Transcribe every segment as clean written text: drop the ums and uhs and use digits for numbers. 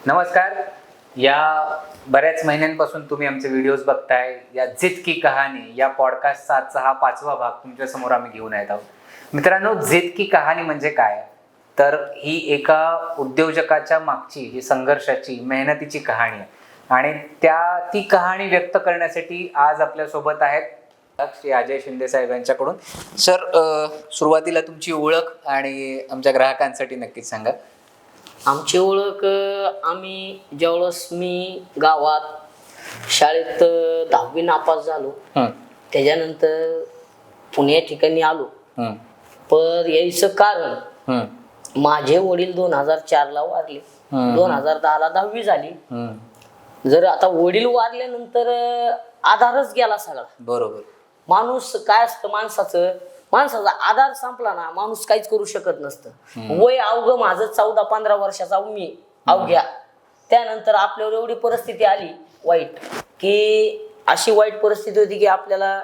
नमस्कार. या बऱ्याच महिन्यांपासून तुम्ही आमचे व्हिडिओज बघताय. या जिद की कहाणी या पॉडकास्टचा आजचा हा 5वा भाग तुमच्या समोर आम्ही घेऊन येत आहोत. मित्रांनो, जिद की कहाणी म्हणजे काय, तर ही एका उद्योजकाच्या मागची जी संघर्षाची मेहनतीची कहाणी आहे आणि ती कहाणी व्यक्त करण्यासाठी आज आपल्यासोबत आहेत श्री अजय शिंदे साहेब यांच्याकडून. सर, सुरुवातीला तुमची ओळख आणि आमच्या ग्राहकांसाठी नक्कीच सांगा. आमची ओळख, आम्ही ज्यावेळेस मी गावात शाळेत 10वी नापास झालो, त्याच्यानंतर पुणे ठिकाणी आलो. पण यायचं कारण माझे वडील 2004ला वारले, 2010ला 10वी झाली. जर आता वडील वारल्यानंतर आधारच गेला सगळा. बरोबर. माणूस काय असतं, माणसाचा आधार संपला ना माणूस काहीच करू शकत नसतं. वय अवघं माझं 14-15 वर्षाचा मी अवघ्या. त्यानंतर आपल्यावर एवढी परिस्थिती आली वाईट, की अशी वाईट परिस्थिती होती की आपल्याला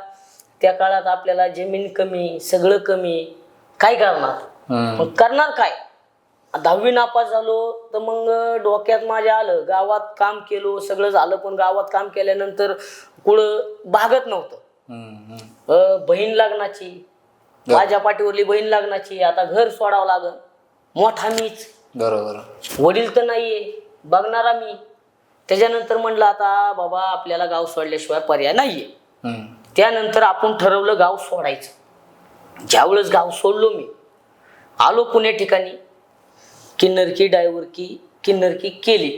त्या काळात आपल्याला जमीन कमी, सगळं कमी, काय करणार. मग करणार काय. 10वी नापास झालो तर मग डोक्यात माझ्या आलं, गावात काम केलो, सगळं झालं, पण गावात काम केल्यानंतर कुठं भागत नव्हतं. बहीण लग्नाची, माझ्या पाठीवरली बहीण लग्नाची, आता घर सोडावं लागल, मोठा मीच. बरोबर. वडील तर नाहीये, बघणारा मी. त्याच्यानंतर म्हणलं आता बाबा आपल्याला गाव सोडल्याशिवाय पर्याय नाहीये. त्यानंतर आपण ठरवलं गाव सोडायचं. ज्यावेळेस गाव सोडलो मी, आलो पुणे ठिकाणी. किन्नरकी किन्नरकी केली,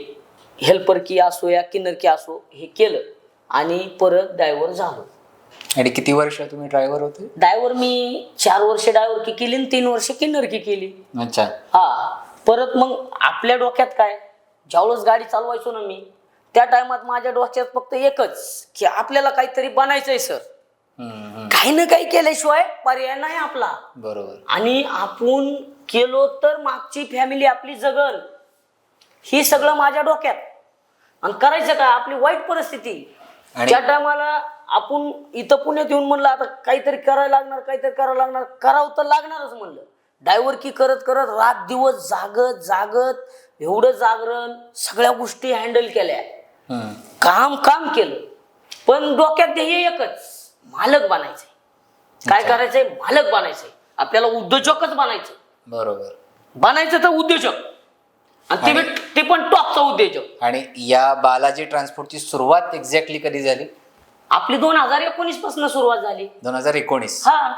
हेल्पर की असो या किन्नरकी असो, हे केलं आणि परत ड्रायव्हर झालो. आणि किती वर्ष तुम्ही ड्रायव्हर होते? ड्रायव्हर मी 4 वर्ष ड्रायव्हर की केली आणि 3 वर्ष किन्नरकी केली. अच्छा. हा. परत मग आपल्या डोक्यात काय, ज्यावेळेस गाडी चालवायचो ना मी, त्या टायमात माझ्या डोक्यात फक्त एकच की आपल्याला काहीतरी बनायचंय सर. काही ना काही केल्याशिवाय पर्याय नाही आपला. बरोबर. आणि आपण केलो तर मागची फॅमिली आपली जगल, ही सगळं माझ्या डोक्यात. आणि करायचं काय, आपली वाईट परिस्थिती. त्या टायमाला आपण इथं पुण्यात येऊन म्हणलं आता काहीतरी करायला लागणार, करावं तर लागणारच म्हणलं. ड्रायव्हर की करत करत रात दिवस जागत एवढं जागरण, सगळ्या गोष्टी हँडल केल्या, काम केलं. पण डोक्यात ध्येय एकच, मालक बनायचंय. काय करायचंय, मालक बनायचंय. आपल्याला उद्योजकच बनायचं. बरोबर. बनायचं तर उद्योजक, आणि ते पण टॉपचा उद्योजक. आणि या बालाजी ट्रान्सपोर्टची सुरुवात एक्झॅक्टली कधी झाली? आपली 2019 पासून सुरुवात झाली. 2019. हा.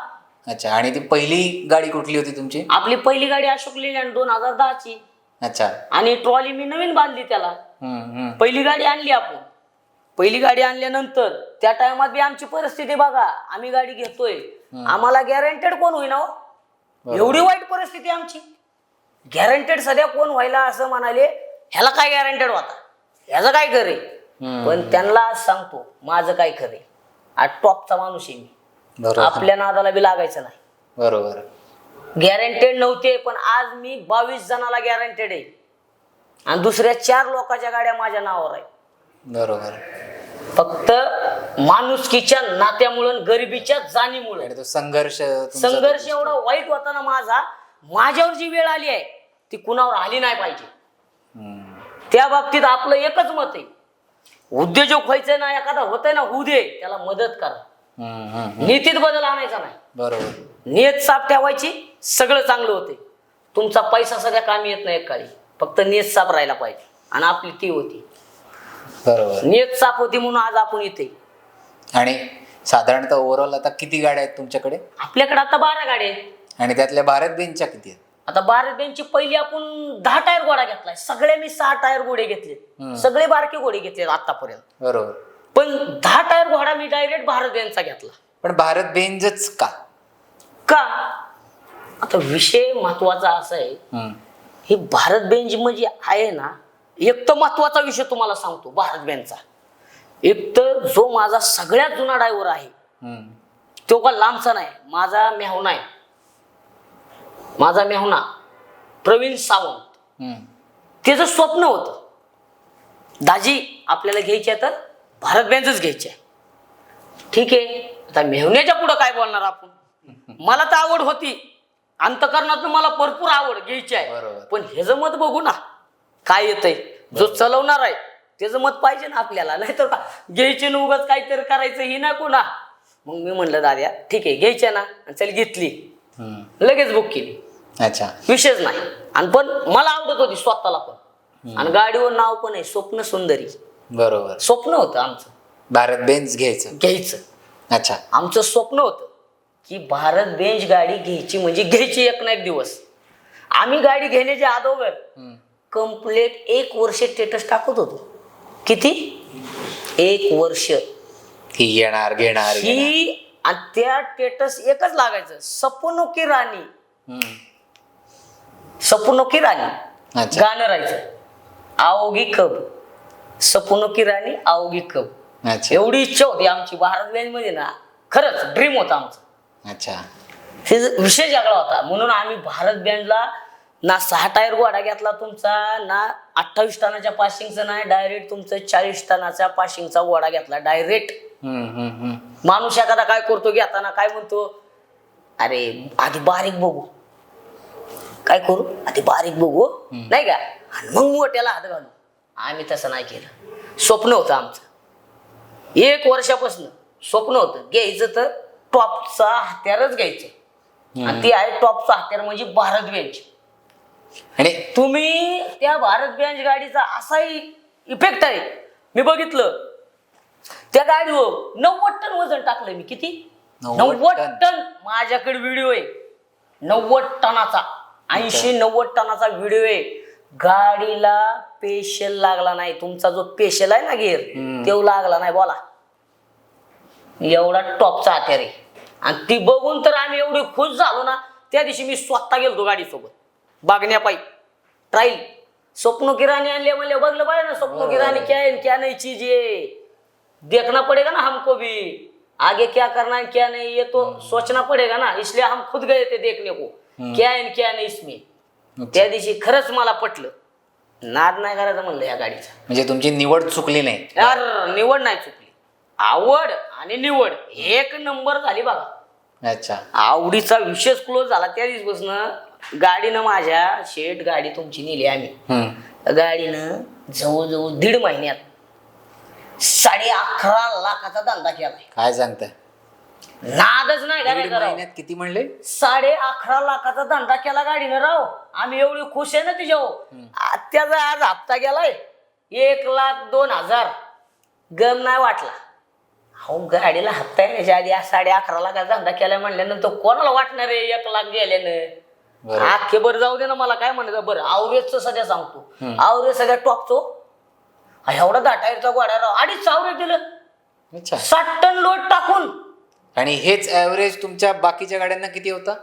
अच्छा. आणि ती पहिली गाडी कुठली होती तुमची? आपली पहिली गाडी अशोक लेलँड 2010ची. अच्छा. आणि ट्रॉली मी नवीन बांधली त्याला. पहिली गाडी आणली आपण. पहिली गाडी आणल्यानंतर त्या टायमात बी आमची परिस्थिती बघा, आम्ही गाडी घेतोय, आम्हाला गॅरंटेड कोण होईना हो. एवढी वाईट परिस्थिती आमची. गॅरंटेड सध्या कोण व्हायला असं म्हणाले, ह्याला काय गॅरंटेड होता, ह्याचं काय करे. पण त्यांना आज सांगतो माझं काय खरे. आज टॉपचा माणूस आहे मी. आपल्या नादाला बी लागायचं नाही. बरोबर. गॅरंटेड नव्हते, पण आज मी 22 जणाला गॅरंटेड आहे आणि दुसऱ्या 4 लोकांच्या गाड्या माझ्या नावावर आहेत. बरोबर. फक्त माणुसकीच्या नात्यामुळे, गरिबीच्या जाणीमुळे. संघर्ष एवढा वाईट होता ना माझा. माझ्यावर जी वेळ आली आहे ती कुणावर आली नाही पाहिजे. त्या बाबतीत आपलं एकच मत आहे, उद्योजक व्हायचंय ना, एखादा होतंय ना, होऊ दे, त्याला मदत करा. नीतीत बदल आणायचा नाही. बरोबर. नियत साफ ठेवायची, सगळं चांगलं होते. तुमचा पैसा सगळ्या कामी येत नाही एक काळी, फक्त नियत साफ राहायला पाहिजे. आणि आपली ती होती. बरोबर. नियत साफ होती म्हणून आज आपण इथे. आणि साधारणतः ओव्हरऑल आता किती गाड्या आहेत तुमच्याकडे? आपल्याकडे आता 12 गाड्या आहेत. आणि त्यातल्या भारत बेंचच्या किती आहेत? आता भारत बेंचची पहिली आपण 10 टायर घोडा घेतलाय. सगळ्यांनी 6 टायर घोडे घेतले, सगळे बारके घोडे घेतले आतापर्यंत. बरोबर. पण 10 टायर घोडा मी डायरेक्ट भारत बेंचचा घेतला. पण भारत बेंचच का? आता विषय महत्वाचा असा आहे, ही भारत बेंच म्हणजे आहे ना, एक तर महत्वाचा विषय तुम्हाला सांगतो भारत बेंचचा. एक तर जो माझा सगळ्यात जुना ड्रायव्हर आहे, तो का लांबचा नाही, माझा मेहुणा प्रवीण सावंत. त्याचं स्वप्न होतं, दाजी आपल्याला घ्यायचे तर भारत बेंचच घ्यायचे. ठीक आहे, आता मेहुण्याच्या पुढं काय बोलणार आपण. मला तर आवड होती, अंतकरणातून मला भरपूर आवड घ्यायची आहे. पण ह्याचं मत बघू ना काय येतंय. जो चलवणार आहे त्याचं मत पाहिजे ना आपल्याला, नाहीतर घ्यायचे न उगाच काहीतरी करायचं ही नको ना. मग मी म्हणलं दाद्या ठीक आहे घ्यायच्या ना, चल घेतली, लगेच बुक केली. अच्छा. विषयच नाही. आणि पण मला आवडत होती स्वतःला पण, आणि गाडीवर नाव पण आहे स्वप्न सुंदरी. बरोबर. स्वप्न होतं आमचं भारत बेन्झ घ्यायचं. अच्छा. आमचं स्वप्न होतं की भारत बेंच गाडी घ्यायची म्हणजे घ्यायची एक ना एक दिवस. आम्ही गाडी घेण्याच्या अगोदर कंप्लीट 1 वर्ष स्टेटस टाकत होतो. किती? 1 वर्ष ही येणार घेणार. ही. आणि त्या स्टेटस एकच लागायचं, सपनो की राणी. सपनो की राणी गाणं राहायचं, आओगी कब, सपनो की राणी आओगी कब. अच्छा. एवढी इच्छा होती आमची भारत बेंच मध्ये ना, खरंच ड्रीम होता आमचं. अच्छा. हे विषय जागला होता. म्हणून आम्ही भारत बँडला ना 6 टायर गोडा घेतला तुमचा, ना 28 टनाच्या पासिंगचा, नाही डायरेक्ट तुमचं 40 टनाचा पासिंगचा गोडा घेतला डायरेक्ट. माणूस एखादा काय करतो घेताना काय म्हणतो, अरे आधी बारीक बघू, काय करू आधी बारीक बघू, नाही का, आणि मग मोठ्याला हात घालू. आम्ही तसं नाही केलं. स्वप्न होतं आमचं 1 वर्षापासून, स्वप्न होतं घ्यायचं तर टॉपचा हत्यारच घ्यायचं, आणि ते आहे टॉपचा हत्यार म्हणजे भारत बेंच. आणि तुम्ही त्या भारत बेंच गाडीचा असाही इफेक्ट आहे. मी बघितलं त्या गाडीवर 90 टन वजन टाकलं मी. किती? 90 टन. माझ्याकडे व्हिडिओ आहे 90 टनाचा, 80-90 टनाचा व्हिडिओ आहे. गाडीला पेशल लागला नाही. तुमचा जो पेशल आहे ना गिअर, तो लागला नाही. बोला, एवढा टॉपचा हत्यार आहे. आणि ती बघून तर आम्ही एवढे खुश झालो ना, त्या दिवशी मी स्वतः गेलतो गाडीसोबत बघण्यापायी ट्रायल. स्वप्नो की रानी आणले म्हणले, बघलं पाहिजे ना स्वप्नो की रानी क्या है क्या नहीं चीज है, देखना पड़ेगा ना हमको भी, आगे क्या करना है क्या नहीं ये तो सोचना पड़ेगा ना. इसलिए हम खुद गए थे देखने को क्या है क्या नहीं इसमें. त्या दिवशी खरंच मला पटलं. नाद नाही करायचं म्हणलं या गाडीचा. म्हणजे तुमची निवड चुकली नाही यार, निवड नाही चुकली. आवड आणि निवड 1 नंबर झाली बघा. अच्छा. आवडीचा विषयच क्लोज झाला. त्या दिवसापासून गाडीनं माझ्या शेट गाडी तुमची नेली आम्ही. गाडीनं जवळजवळ 1.5 महिन्यात 11.5 लाखाचा धंदा केलाय. काय सांगताय? नादच नाही 1.5 करायचा राव. महिन्यात किती म्हणले? 11.5 लाखाचा धंदा केला गाडीनं राव. आम्ही एवढी खुश आहे ना तिच्यावर. त्याचा आज हप्ता गेलाय 1,02,000. गम नाही वाटला. हो, गाडीला हप्ता येण्याच्या आधी 11.5 लाखाचा धंदा केलाय म्हणल्यानंतर कोणाला वाटणार आहे 1 लाख गेल्यानं. अख्खे बरं जाऊ दे ना, मला काय म्हणायचं. बरं आवरेजचं सध्या सांगतो. आवरेज सगळ्या टॉपचो एवढा 10 टायरचा गोडा राव 2.5 आवरेज दिलं. 60 टन लोड टाकून. आणि हेच ऍव्हरेज तुमच्या बाकीच्या गाड्यांना किती होता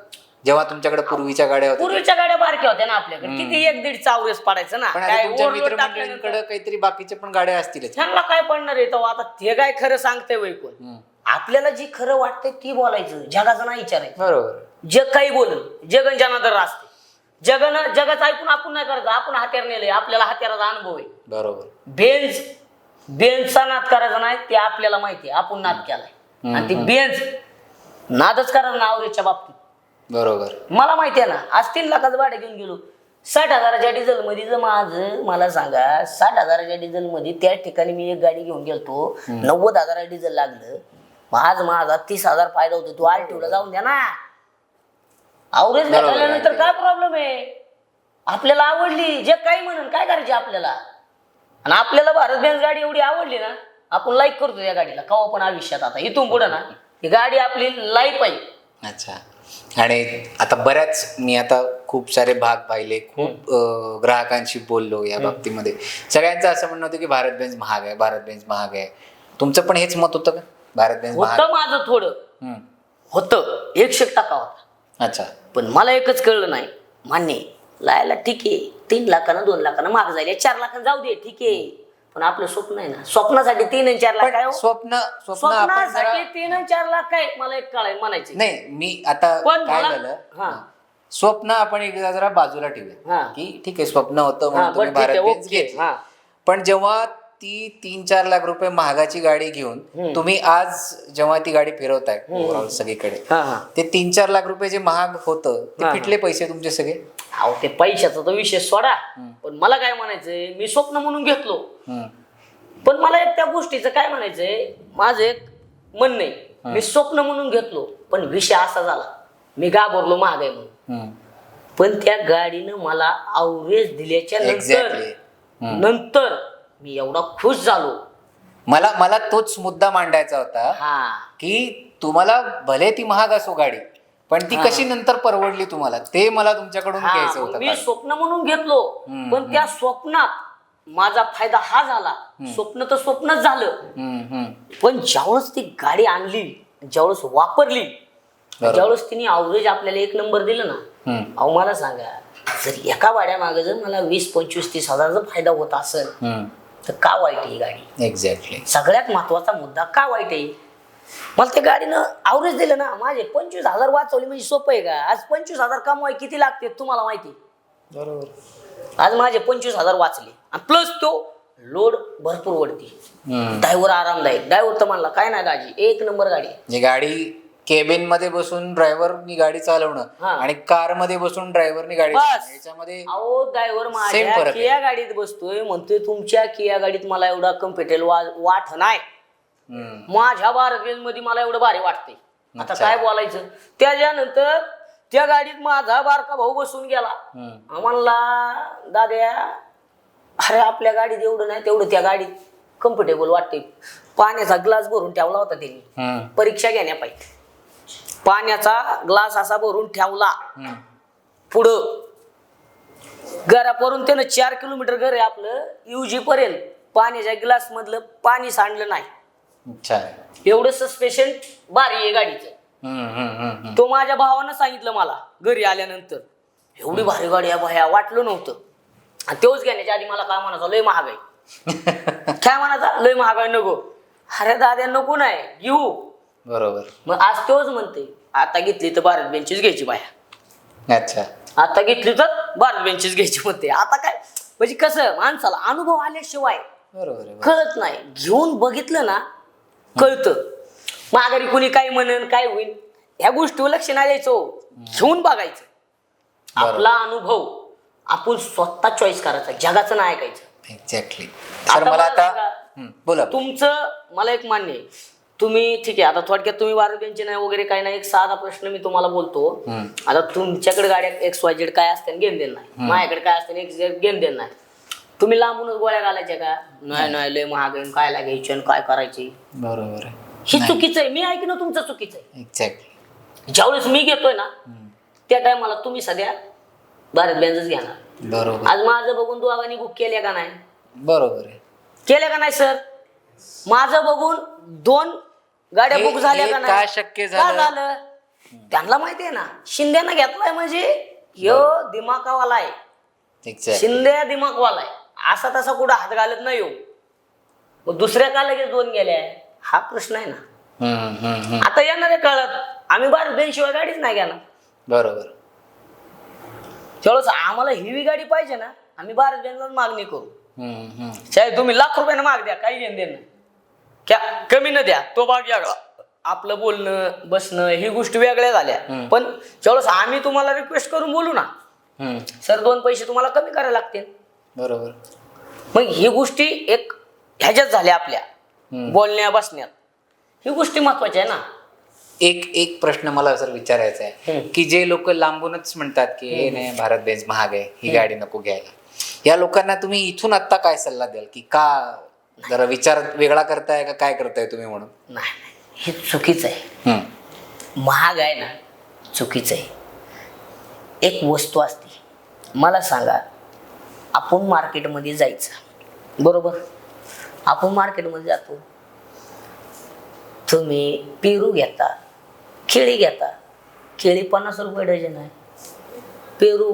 जेव्हा तुमच्याकडे पूर्वीच्या गाड्या होत्या? पूर्वीच्या गाड्या बारक्या होत्या ना आपल्याकडे. किती 1-1.5 आवरेज पडायचं ना. पण आता तुमच्या मित्रमंडळींकडे काहीतरी बाकीचे पण गाड्या असतील. त्यांना काय पडणार आहे आता? ते काय खरं सांगते वय कोण? आपल्याला जी खरं वाटतंय ती बोलायचं, जगाचं नाही विचारायचं. बरोबर. जग काही बोलल, जगन जनादर असते. जगाचं ऐकून आपण नाही करायचं. आपण हत्यार नेलंय, आपल्याला हत्याराचा अनुभव आहे. बरोबर. बेंचचा नाद करायचा नाही, ते आपल्याला माहिती आहे. आपण नाद केलाय आणि ती बेंच नादच करायचा ना आवरेजच्या बाबतीत. बरोबर. मला माहिती आहे ना. आज 3 लाखाचं भाडं घेऊन गेलो. 60,000च्या डिझेल मध्ये माझं मला सांगा, 60,000च्या डिझेल मध्ये त्या ठिकाणी मी एक गाडी घेऊन गेलतो, 90,000 डिझेल लागलं. आज माझा 30,000 फायदा होतो. तू आरटीओला जाऊन द्या ना. आवरेज भेटल्यानंतर काय प्रॉब्लेम आहे? आपल्याला आवडली, जे काही म्हणून काय करायचे आपल्याला. आणि आपल्याला भारत बेंच गाडी एवढी आवडली ना, आपण लाईक करतो या गाडीला कवा पण आयुष्यात. आता इथून पुढे ना ही गाडी आपली लाईफ आहे. अच्छा. आणि आता मी आता खूप सारे भाग पाहिले, खूप ग्राहकांशी बोललो या बाबतीमध्ये. सगळ्यांचं असं म्हणणं होतं की भारत बेंच महाग आहे, भारत बेंच महाग आहे. तुमचं पण हेच मत होतं का? भारत बेंच महाग होतं माझं थोडं होतं, 100% होता. अच्छा. पण मला एकच कळलं नाही. मान्य लायला ठीक आहे, 3 लाखानं 2 लाखानं महाग जाईल, 4 लाखानं जाऊ दे ठीक आहे. पण आपलं स्वप्न आहे ना, स्वप्नासाठी 3 आणि 4 लाख काय? स्वप्नासाठी 3 आणि 4 लाख काय? मला एक कळाय म्हणायचं नाही. मी आता काय झालं, स्वप्न आपण एकदा जरा बाजूला ठेवूया की ठीक आहे स्वप्न होतं म्हणून तुम्ही भारत बेंच घेतलं. पण जेव्हा ती 3-4 लाख रुपये महागाची गाडी घेऊन तुम्ही आज जेव्हा ती गाडी फिरवताय ओव्हरऑल सगळीकडे, हा हा ते 3-4 लाख रुपये जे महाग होतं ते फिटले पैसे तुमचे सगळे? अहो ते पैशाचा तर विषय सोडा, पण मला काय म्हणायचंय, मी स्वप्न म्हणून घेतलो, पण मला एक त्या गोष्टीचं काय म्हणायचंय, माझं एक म्हणणं आहे, मी स्वप्न म्हणून घेतलो, पण विषय असा झाला, मी घाबरलो महाग आहे म्हणून, पण त्या गाडीनं मला अवरेज दिल्याच्या नंतर मी एवढा खुश झालो. मला तोच मुद्दा मांडायचा होता हा की तुम्हाला भले ती महाग असो गाडी, पण ती कशी नंतर परवडली तुम्हाला, ते मला तुमच्याकडून घ्यायचं होतं. मी स्वप्न म्हणून घेतलो, पण त्या स्वप्नात माझा फायदा हा झाला, स्वप्न तर स्वप्नच झालं, पण ज्यावेळेस ती गाडी आणली, ज्यावेळेस वापरली, ज्यावेळेस तिने अवरेज आपल्याला 1 नंबर दिलं ना, अहो मला सांगा, जर एका गाड्या मागे जर मला 20-25-30 हजाराचा फायदा होत असेल तर का वाईट आहे ही गाडी? एक्झॅक्टली. सगळ्यात महत्वाचा मुद्दा का वाईट आहे? मला त्या गाडीनं अवरेज दिलं ना, माझे 25,000 वाचवले म्हणजे सोपं आहे का? आज 25,000 कमवाय किती लागते तुम्हाला माहिती? बरोबर. आज माझे 25,000 वाचले, प्लस तो लोड भरपूर वरती, ड्रायव्हर आरामदायक, ड्रायव्हर तर म्हणला काय नाही दाजी, 1 नंबर गाडी. जी गाडी केबिन मध्ये बसून ड्रायव्हरनी गाडी चालवणं आणि कार मध्ये बसून ड्रायव्हरनी गाडी याच्यामध्ये अहो ड्रायव्हर माझ्या किया गाडीत बसतोय, म्हणतोय तुमच्या किया गाडीत मला एवढा कम्फर्टेबल वाट नाही, माझ्या भारत बेंझ मध्ये मला एवढं भारी वाटतंय. आता काय बोलायचं? त्याच्यानंतर त्या गाडीत माझा बारका भाऊ बसून गेला, म्हणला दाद्या अरे आपल्या गाडीत एवढं नाही तेवढं त्या गाडीत कम्फर्टेबल वाटते. पाण्याचा ग्लास भरून ठेवला होता त्यांनी परीक्षा घेण्यापायी, पाण्याचा ग्लास असा भरून ठेवला, पुढं घरापर्यंत त्यानं 4 किलोमीटर घर आहे आपलं, युजी पर्यंत पाण्याच्या ग्लास मधलं पाणी सांडलं नाही. एवढं सस्पेशन भारी आहे गाडीचं. तो माझ्या भावानं सांगितलं मला घरी आल्यानंतर, एवढी भारी गाडी आहे भया, वाटलं नव्हतं. आणि तेच घेण्याच्या आधी मला काय म्हणायचं, लय महाग आहे. काय म्हणायचा, लय महाग आहे नको. अरे दाद्या नको नाही घेऊ. बरोबर. मग आज तोच म्हणते, आता घेतली तर भारत बेंचेस घ्यायची बाया. अच्छा. आता घेतली तर भारत बेंचेस घ्यायची म्हणते. आता काय म्हणजे कसं, माणसाला अनुभव आल्याशिवाय कळत नाही, घेऊन बघितलं ना कळतं. माघारी कुणी काय म्हणेन काय होईल ह्या गोष्टीवर लक्ष नाही द्यायचं, घेऊन बघायचं. आपला अनुभव आपण स्वतः चॉईस करायचा, जगाचं नाही ऐकायचं. एक्झॅक्टली. सर मला आता बोला. तुमचं मला एक मान्य आहे, तुम्ही ठीक आहे, आता थोडक्यात तुम्ही भारत बेंच नाही वगैरे काय नाही, एक साधा प्रश्न मी तुम्हाला बोलतो. आता तुमच्याकडे गाड्या XYZ काय असते घेऊन देणार नाही, माझ्याकडे काय असते XYZ घेऊन देणार नाही. तुम्ही लांबूनच गोळ्या घालायच्या का, नाही नाही लय महाग आहे, कायला घ्यायची आणि काय करायची. बरोबर. हे चुकीचं आहे, मी ऐकणं तुमचं चुकीचं आहे. एक्झॅक्टली. ज्यावेळेस मी घेतोय ना त्या टायमाला तुम्ही सध्या भारत बेंचच घेणार. बरोबर. आज माझं बघून दोघांनी बुक केल्या का नाही? बरोबर आहे. केल्या का नाही सर? माझं बघून 2 गाड्या बुक झाल्या का नाही? काय शक्य झालं? त्यांना माहितीये ना, शिंदेना घेतलाय म्हणजे ह्यो दिमाकावाला आहे. शिंदे दिमागवाला आहे, असा तसा कुठं हात घालत नाही हो. मग दुसऱ्या का लगेच 2 गेल्या हा प्रश्न आहे ना. आता येणार आहे कळत, आम्ही भारत बेंच शिवाय गाडीच नाही घेणार. बरोबर. तेवढंच आम्हाला हिवी गाडी पाहिजे ना, आम्ही भारत बेंचला मागणी करू. चाहे तुम्ही लाख रुपयानं माग द्या, काही घेणं देणं क्या कमी न द्या, तो भाग वेगळा. आपलं बोलणं बसणं ही गोष्टी वेगळ्या झाल्या, पण तेवढंच आम्ही तुम्हाला रिक्वेस्ट करून बोलू ना, सर 2 पैसे तुम्हाला कमी करायला लागतील. बरोबर. मग ही गोष्टी एक ह्याच्यात झाल्या आपल्या बोलण्या बसण्यात, ही गोष्टी महत्वाच्या आहे ना. एक प्रश्न मला सर विचारायचा आहे की जे लोक लांबूनच म्हणतात की हे नाही भारत बेंच महाग आहे, ही गाडी नको घ्यायला, या लोकांना तुम्ही इथून आता काय सल्ला द्याल की का जरा विचार वेगळा करताय का काय करताय तुम्ही म्हणून? नाही हे चुकीचं आहे. महाग आहे ना, चुकीचं आहे. एक वस्तू असते, मला सांगा, आपण मार्केटमध्ये जायचं बरोबर, आपण मार्केटमध्ये जातो, तुम्ही पेरू घेता, केळी घेता, केळी 50 रुपये डझन आहे, पेरू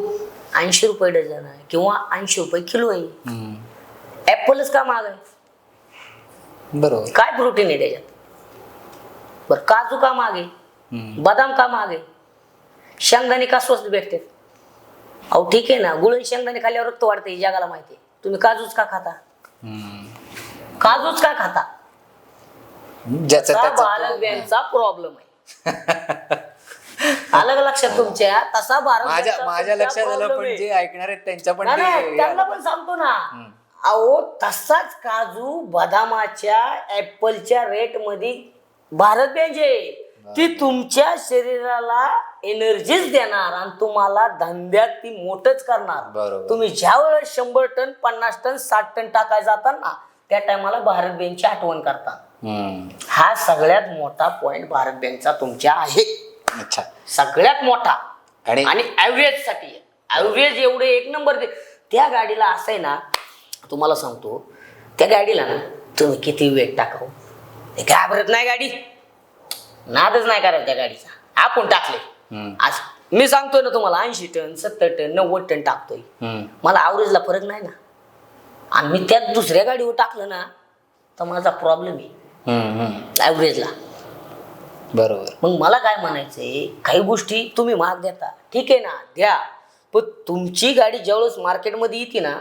80 रुपये डझन आहे किंवा 80 रुपये किलो आहे. ऍपलच का महाग आहे? बरोबर. काय प्रोटीन आहे त्याच्यात? बरं काजू का महाग आहे? बदाम का महाग आहे? शेंगदाणे का स्वस्त भेटते? अहो ठीक आहे ना, गुळ शेंगदाणे खाल्ल्यावर रक्त वाढते, जगाला माहिती आहे. तुम्ही काजूच का खाता? काजूच काय खाता? ज्याचं तसा त्याचं भारत बँकचा प्रॉब्लेम आहे. आलं का लक्षात तुमच्या? तसा भारत माझ्या बँकचा माझ्या तुमच्या लक्षात आलं, problem पण आहे. जे ऐकणार आहेत त्यांच्या पण नाही, नाही, ते त्यांना पण सांगतो ना. अहो तसाच काजू बदामाच्या ऍपलच्या रेट मध्ये भारत बँक आहे. ती तुमच्या शरीराला एनर्जीच देणार आणि तुम्हाला धंद्यात ती मोठच करणार. बरोबर. तुम्ही ज्या वेळेस 100 टन 50 टन 60 टन टाकायला जाता ना, त्या टायमाला भारत बँकची आठवण करता. हा सगळ्यात मोठा पॉइंट भारत बँकचा तुमच्या आहे. अच्छा. सगळ्यात मोठा. आणि आणि ऍव्हरेज साठी ऍव्हरेज एवढे एक नंबर दे. त्या गाडीला असं आहे ना, तुम्हाला सांगतो, त्या गाडीला ना तुम्ही किती वेट टाकाव, ते घाबरत नाही गाडी. नादच नाही करायचा त्या गाडीचा. आपण टाकले आज मी सांगतोय ना तुम्हाला 80 टन 70 टन 90 टन टाकतोय. मला ॲव्हरेजला फरक नाही ना. आणि मी त्यात दुसऱ्या गाडीवर टाकलं ना तर माझा प्रॉब्लेम आहे ॲव्हरेजला. बरोबर. मग मला काय म्हणायचंय, काही गोष्टी तुम्ही महाग देता, ठीक आहे ना, द्या. पण तुमची गाडी ज्यावेळेस मार्केटमध्ये येते ना,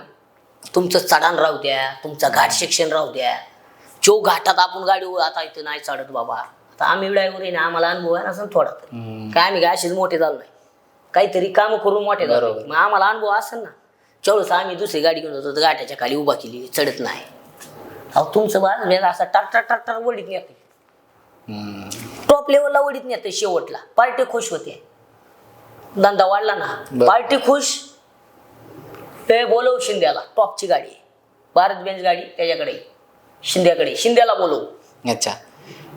तुमचं चढाण राहू द्या, तुमचा घाट सेक्शन राहू द्या. जो घाटात आपण गाडीवर आता इथं नाही चढत बाबा. आता आम्ही ड्रायव्हर आहे ना, आम्हाला अनुभव आहे ना थोडा तरी. काय आम्ही काय असेच मोठे झालो नाही, काहीतरी काम करून मोठे झालो. मग आम्हाला अनुभव असेल ना, ज्यावेळेस आम्ही दुसरी गाडी घेऊन जातो तर घाटाच्या खाली उभा केली, चढत नाही. अहो तुमचं बाज असा टाक्टर टाक्टर वडीत नेते, टॉप लेवलला वडीत नेते, शेवटला पार्टी खुश होते. धंदा वाढला ना, पार्टी खुश. ते बोलव शिंद्याला, टॉपची गाडी भारत बेंच गाडी त्याच्याकडे, शिंद्याकडे, शिंद्याला बोलव. अच्छा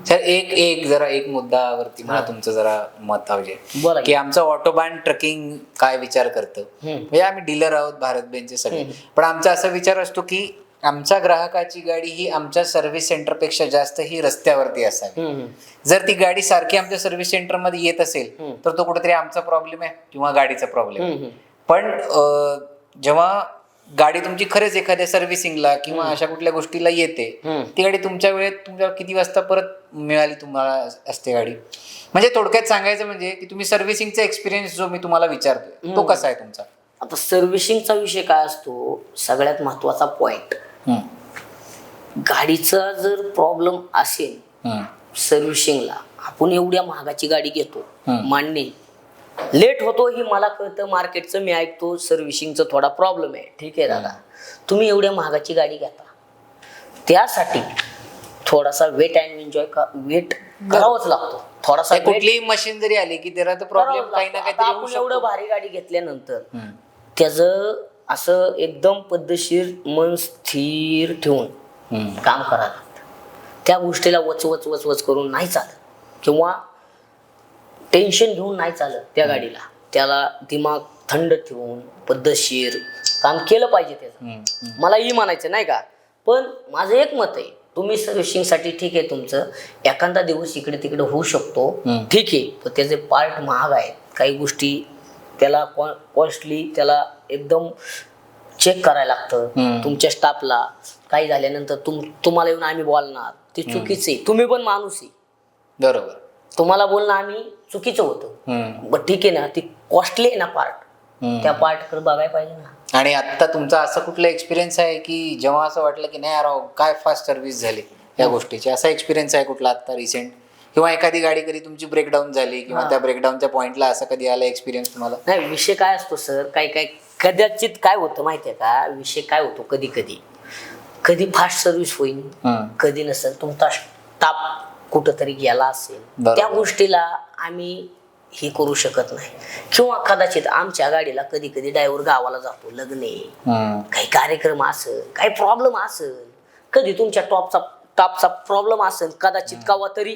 सर, एक जरा एक मुद्द्यावरती मला तुमचं जरा मत हवे, बोला की आमचं ऑटोबान ट्रकिंग काय विचार करतं. म्हणजे आम्ही डीलर आहोत भारत बेंचचे सगळे, पण आमचा असा विचार असतो की आमच्या ग्राहकाची गाडी ही आमच्या सर्व्हिस सेंटरपेक्षा जास्त ही रस्त्यावरती असावी. जर ती गाडी सारखी आमच्या सर्व्हिस सेंटरमध्ये येत असेल तर तो कुठेतरी आमचा प्रॉब्लेम आहे किंवा गाडीचा प्रॉब्लेम आहे. पण जेव्हा गाडी तुमची खरेच एखाद्या सर्व्हिसिंगला किंवा अशा कुठल्या गोष्टीला येते, ती गाडी तुमच्या वेळेत तुमच्या किती वाजता परत मिळाली तुम्हाला असते गाडी. म्हणजे थोडक्यात सांगायचं म्हणजे की तुम्ही सर्व्हिसिंगचा एक्सपिरियन्स जो मी तुम्हाला विचारतोय तो कसा आहे तुमचा. आता सर्व्हिसिंगचा विषय काय असतो, सगळ्यात महत्वाचा पॉइंट, गाडीचा जर प्रॉब्लेम असेल सर्व्हिसिंगला, आपण एवढ्या महागाची गाडी घेतो, मान्य, लेट होतो ही मला कळतं, मार्केटचं मी ऐकतो, सर्व्हिसिंगचा थोडा प्रॉब्लेम आहे, ठीक आहे दादा. तुम्ही एवढ्या महागाची गाडी घेता, त्यासाठी थोडासा वेट अँड एन्जॉय वेट करावाच लागतो. थोडासा कुठलीही मशीन जरी आली की त्याला तर प्रॉब्लेम काही ना काही. आपण एवढं भारी गाडी घेतल्यानंतर त्याचं असं एकदम पद्धतशीर मन स्थिर ठेवून काम करावं लागतं. त्या गोष्टीला वचवच वचवच करून नाही चालत, किंवा टेन्शन घेऊन नाही चालत त्या गाडीला. त्याला दिमाग थंड ठेवून पद्धतशीर काम केलं पाहिजे त्याचं. मलाही म्हणायचं नाही का. पण माझं एक मत आहे, तुम्ही सर्व्हिसिंगसाठी ठीक आहे, तुमचं एखादा दिवस इकडे तिकडे होऊ शकतो, ठीक आहे, पण त्याचे पार्ट महाग आहेत. काही गोष्टी त्याला कॉस्टली, त्याला एकदम चेक करायला लागतं. तुमच्या स्टाफला काही झाल्यानंतर तुम्हाला येऊन आम्ही बोलणार, ते चुकीचं आहे. तुम्ही पण माणूस आहे, बरोबर, तुम्हाला बोलणं आम्ही चुकीचं होतं, पण ठीक आहे ना, ती कॉस्टली आहे ना पार्ट, त्या पार्टकडे बघायला पाहिजे ना. आणि आता तुमचा असं कुठला एक्सपिरियन्स आहे की जेव्हा असं वाटलं की नाही यार काय फास्ट सर्व्हिस झाली या गोष्टीची, असा एक्सपिरियन्स आहे कुठला आता रिसेंट, किंवा एखादी गाडी कधी तुमची ब्रेकडाऊन झाली किंवा त्या ब्रेकडाऊनच्या पॉइंटला असं कधी आला एक्सपिरियन्स तुम्हाला? नाही, विषय काय असतो सर, काही कदाचित काय होतं माहितीये का, विषय काय होतो, कधी फास्ट सर्व्हिस होईल, कधी नसेल, तुमचा स्टाफ कुठंतरी गेला असेल, त्या गोष्टीला आम्ही हे करू शकत नाही. किंवा कदाचित आमच्या गाडीला कधी ड्रायव्हर गावाला जातो, लग्न, काही कार्यक्रम असेल, काही प्रॉब्लेम असेल, कधी तुमच्या टॉपचा प्रॉब्लेम असेल, कदाचित कवा तरी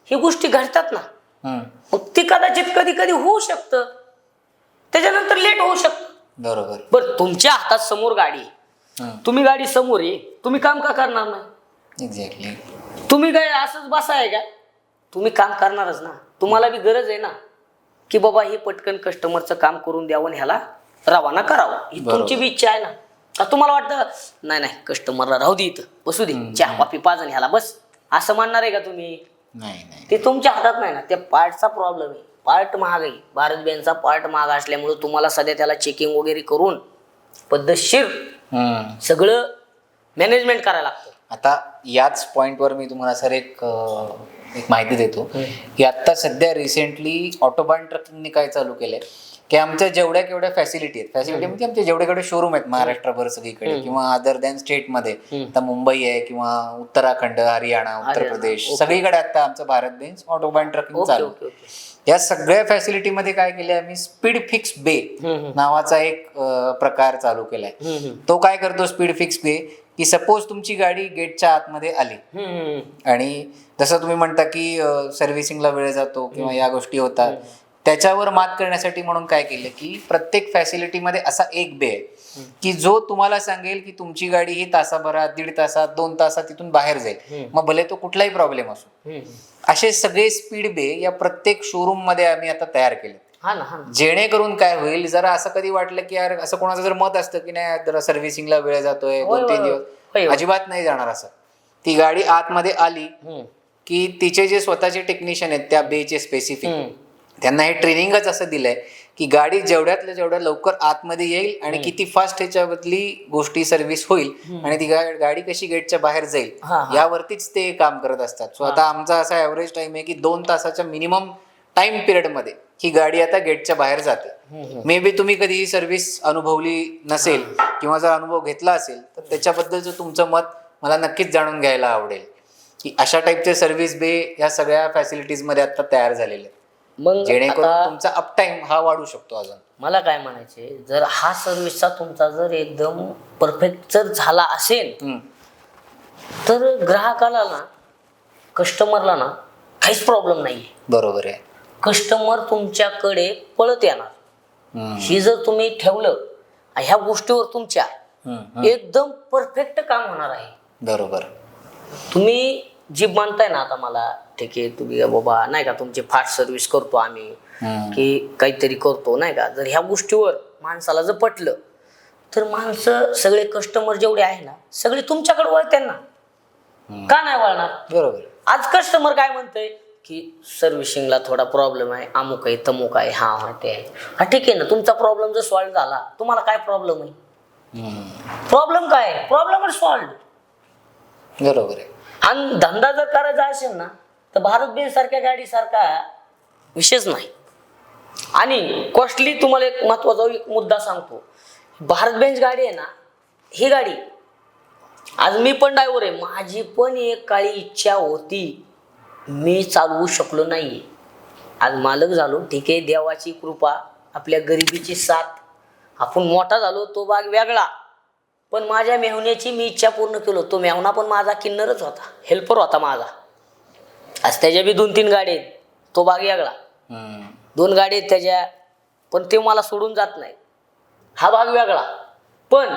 ही गोष्टी घडतात ना. मग ती कदाचित कधी होऊ शकतं, त्याच्यानंतर लेट होऊ शकतं. बरोबर. बरं, तुमच्या हातात समोर गाडी, तुम्ही गाडी समोर आहे, तुम्ही काम का करणार नाही? एक्झॅक्टली. तुम्ही काय असंच बसाय का? तुम्ही काम करणारच ना. तुम्हाला बी गरज आहे ना की बाबा हे पटकन कस्टमरचं काम करून द्यावं आणि ह्याला रवाना करावं, ही तुमची बी इच्छा आहे ना. का तुम्हाला वाटतं नाही कस्टमरला राहू दे, इथं बसू दे, चहा कॉफी पाजन ह्याला बस, असं म्हणणार आहे का तुम्ही? नाही, ते तुमच्या हातात नाही ना. त्या पार्टचा प्रॉब्लेम आहे, पार्ट महाग आहे. भारत बेंचचा पार्ट महाग असल्यामुळे तुम्हाला सध्या त्याला चेकिंग वगैरे करून पद्धतशीर सगळं मॅनेजमेंट करायला लागतं. आता याच पॉइंटवर मी तुम्हाला सर एक माहिती देतो की आता सध्या रिसेंटली ऑटोबान ट्रकिंगने काय चालू केलंय की आमच्या जेवढ्या केवढ्या फॅसिलिटी म्हणजे आमचे जेवढे केवढे शोरूम आहेत महाराष्ट्रभर सगळीकडे किंवा अदर दॅन स्टेटमध्ये, आता मुंबई आहे किंवा उत्तराखंड, हरियाणा, उत्तर प्रदेश, सगळीकडे आता आमचं भारत बेंच ऑटोबान ट्रकिंग चालू. या सगळ्या फॅसिलिटीमध्ये काय केलंय आम्ही, स्पीड फिक्स बे नावाचा एक प्रकार चालू केलाय. तो काय करतो स्पीड फिक्स बे, की सपोज तुमची गाडी गेटच्या आतमध्ये आली आणि जसं तुम्ही म्हणता की सर्व्हिसिंगला वेळ जातो किंवा या गोष्टी होतात, त्याच्यावर मात करण्यासाठी म्हणून काय केलं की प्रत्येक फॅसिलिटीमध्ये असा एक बे आहे की जो तुम्हाला सांगेल की तुमची गाडी ही तासाभरात, 1.5 तासात, 2 तासात तिथून बाहेर जाईल, मग भले तो कुठलाही प्रॉब्लेम असो. असे सगळे स्पीड बे या प्रत्येक शोरूम मध्ये आम्ही आता तयार केले, जेणेकरून काय होईल, जरा असं कधी वाटलं की यार असं कोणाचं जर मत असतं की नाही जरा सर्व्हिसिंगला वेळ जातोय 2-3 दिवस, अजिबात नाही जाणार. असं ती गाडी आतमध्ये आली की तिचे जे स्वतःचे टेक्निशियन आहेत त्या बेचे स्पेसिफिक, त्यांना हे ट्रेनिंगच असं दिलंय की गाडी जेवढ्यातल्या जेवढ्या लवकर आतमध्ये येईल आणि किती फास्ट ह्याच्याबद्दली गोष्टी सर्व्हिस होईल आणि ती गाडी कशी गेटच्या बाहेर जाईल यावरतीच ते काम करत असतात. सो आता आमचा असा ऍव्हरेज टाइम आहे की 2 तासाच्या मिनिमम टाइम पिरियड मध्ये ही गाडी आता गेटच्या बाहेर जाते. मे बी तुम्ही कधी ही सर्व्हिस अनुभवली नसेल किंवा जर अनुभव घेतला असेल तर त्याच्याबद्दलचं तुमचं मत मला नक्कीच जाणून घ्यायला आवडेल की अशा टाईपचे सर्व्हिस बे या सगळ्या फॅसिलिटीज मध्ये आता तयार झालेले आहेत, मग जेणेकरून तुमचा अप टाइम हा वाढू शकतो. अजून मला काय म्हणायचे, जर हा सर्व्हिसचा तुमचा जर एकदम परफेक्ट जर झाला असेल तर ग्राहकाला ना, कस्टमरला ना काहीच प्रॉब्लेम नाहीये. बरोबर आहे. कस्टमर तुमच्याकडे पळत येणार. ही जर तुम्ही ठेवलं, ह्या गोष्टीवर तुमच्या एकदम परफेक्ट काम होणार आहे. बरोबर. तुम्ही जी म्हणताय ना आता मला, ठीक आहे तुम्ही बाबा नाही का तुमची फास्ट सर्व्हिस करतो आम्ही की काहीतरी करतो नाही का, जर ह्या गोष्टीवर माणसाला जर पटलं तर माणसं सगळे कस्टमर जेवढे आहे ना सगळे तुमच्याकडे वळतात ना, का नाही वळणार. बरोबर. आज कस्टमर काय म्हणतंय की सर्व्हिसिंगला थोडा प्रॉब्लेम आहे, अमुक आहे तमुक आहे, हा ते आहे. हा ठीक आहे ना, तुमचा प्रॉब्लेम जर सॉल्व्ह झाला, तुम्हाला काय प्रॉब्लेम आहे, प्रॉब्लेम काय आहे, प्रॉब्लेम सॉल्व्ह. बरोबर आहे. आणि धंदा जर करायचा असेल ना तर भारत बेंज सारख्या गाडी सारखा विशेष नाही. आणि कॉस्टली तुम्हाला एक महत्वाचा एक मुद्दा सांगतो, भारत बेंज गाडी आहे ना, ही गाडी आज मी पण ड्रायव्हर आहे, माझी पण एक काळी इच्छा होती, मी चालवू शकलो नाही. आज मालक झालो, ठीक आहे, देवाची कृपा, आपल्या गरिबीची साथ, आपण मोठा झालो, तो भाग वेगळा. पण माझ्या मेहण्याची मी इच्छा पूर्ण केलो. तो मेहना पण माझा किन्नरच होता, हेल्पर होता माझा. आज त्याच्या बी 2-3 गाडी आहेत, तो भाग वेगळा. 2 गाडी आहेत त्याच्या, पण ते मला सोडून जात नाही, हा भाग वेगळा. पण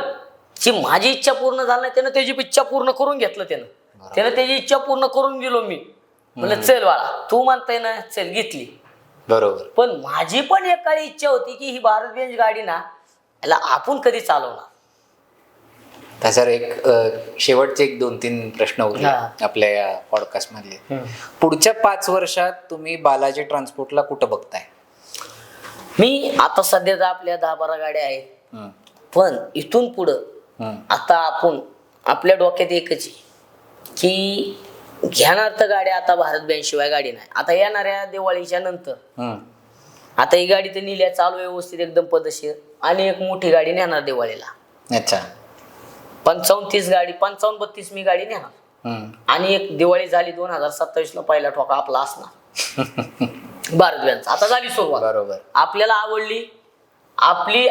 जी माझी इच्छा पूर्ण झाली नाही, त्यानं त्याची इच्छा पूर्ण करून घेतलं. त्यानं त्याची इच्छा पूर्ण करून गेलो मी. म्हणलं चल बाळा, तू म्हणताय ना, चल घेतली. बरोबर. पण माझी पण एक काळी इच्छा होती की ही भारत बेंज गाडी ना, याला आपण कधी चालवणार. तर सर एक शेवटचे 1-2-3 प्रश्न होते आपल्या या पॉडकास्ट मधले. पुढच्या 5 वर्षात तुम्ही बालाजी ट्रान्सपोर्टला कुठं बघताय? मी आता सध्या तर आपल्या 10-12 गाड्या आहेत, पण इथून पुढं आता आपण आपल्या डोक्यात एकच आहे की घेणार तर गाड्या आता भारत बेंज शिवाय गाडी नाही. आता येणाऱ्या दिवाळीच्या नंतर आता ही गाडी तर निल्या चालू व्यवस्थित एकदम पद्धतशीर, आणि एक मोठी गाडी नेणार दिवाळीला. अच्छा. 55-30 गाडी, 55-32 मी गाडी नेणार. आणि एक दिवाळी झाली 2027 ला पहिला ठोका आपला असणार भारत बेंज. आता झाली सुरुवात. बरोबर. आपल्याला आवडली, आपली